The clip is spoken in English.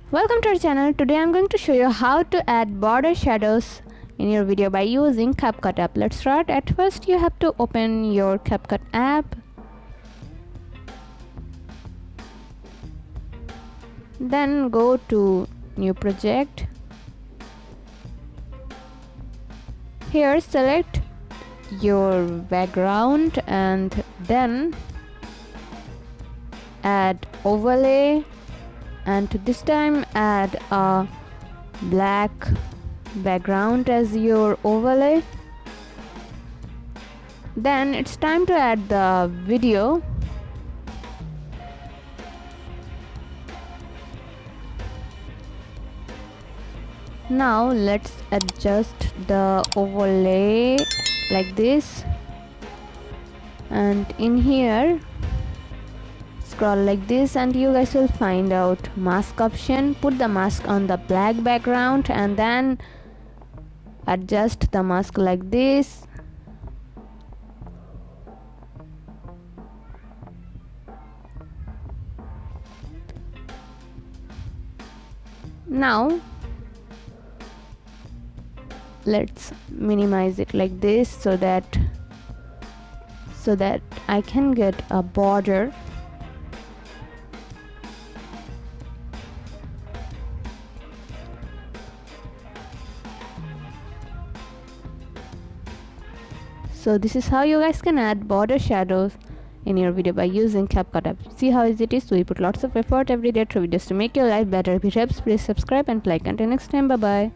Welcome to our channel. Today I'm going to show you how to add border shadows in your video by using Capcut app. Let's start. At first you have to open your Capcut app. Then go to new project. Here select your background and then add overlay, and this time add a black background as your overlay. Then it's time to add the video. Now let's adjust the overlay like this, and in here scroll like this and you guys will find out mask option. Put the mask on the black background and then adjust the mask like this. Now let's minimize it like this so that I can get a border. So this is how you guys can add border shadows in your video by using Capcut app. See how easy it is. We put lots of effort every day through videos to make your life better. If it helps, please subscribe and like. Until next time, bye bye.